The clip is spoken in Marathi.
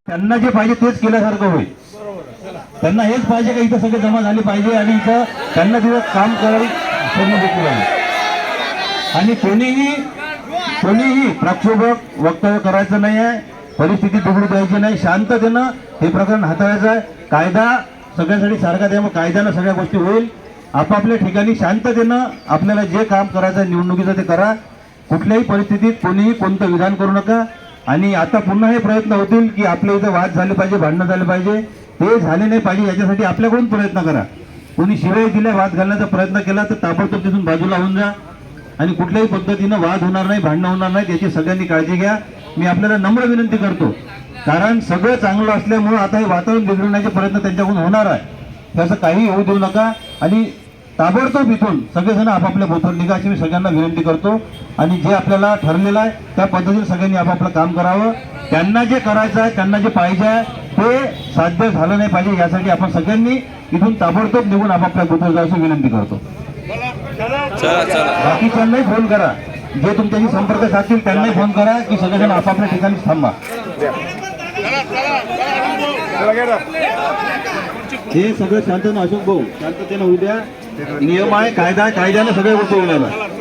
त्यांना जे पाहिजे तेच केल्यासारखं होईल. त्यांना हेच पाहिजे का इथं सगळे जमा झाले पाहिजे आणि इथं त्यांना तिथं काम करायला पूर्ण देखील आहे. आणि कोणीही प्रक्षोभक वक्तव्य करायचं नाही आहे, परिस्थिती बिघडू द्यायची नाही, शांततेनं हे प्रकरण हाताळायचं आहे. कायदा सगळ्यांसाठी सारखा, त्यामुळे कायद्यानं सगळ्या गोष्टी होईल. आपापल्या ठिकाणी शांततेनं आपल्याला जे काम करायचं आहे निवडणुकीचं ते करा. कुठल्याही परिस्थितीत कोणीही कोणतं विधान करू नका. आणि आता पुन्हा हे प्रयत्न होतील की आपल्या इथं वाद झाले पाहिजे, भांडणं झाले पाहिजे, ते झाले नाही पाहिजे याच्यासाठी आपल्याकडून प्रयत्न करा. कोणी शिवाय दिल्या वाद घालण्याचा प्रयत्न केला तर ताबडतोब तिथून बाजूला होऊन जा. आणि कुठल्याही पद्धतीनं वाद होणार नाही, भांडणं होणार नाही, याची सगळ्यांनी काळजी घ्या. मी आपल्याला नम्र विनंती करतो, कारण सगळं चांगलं असल्यामुळं आता हे वातावरण बिघडवण्याचे प्रयत्न त्यांच्याकडून होणार आहे. त्याचं काही होऊ देऊ नका आणि ताबडतोब इथून सगळेजण आपापल्या बूथवर निघा अशी मी सगळ्यांना विनंती करतो. आणि जे आपल्याला ठरलेलं आहे त्या पद्धतीने सगळ्यांनी आपापलं काम करावं. त्यांना जे करायचं आहे, त्यांना जे पाहिजे आहे ते साध्य झालं नाही पाहिजे, यासाठी आपण सगळ्यांनी इथून ताबडतोब निघून आपापल्या बूथवर जायची विनंती करतो. बाकीच्यांनाही फोन करा, जे तुमच्याशी संपर्क साधतील त्यांनाही फोन करा की सगळेजण आपापल्या ठिकाणी थांबा. हे सगळं शांततेनं, अशोक भाऊ शांततेनं उद्या नियम आहे, कायदा आहे, कायद्यानं सगळ्या गोष्टी होणार.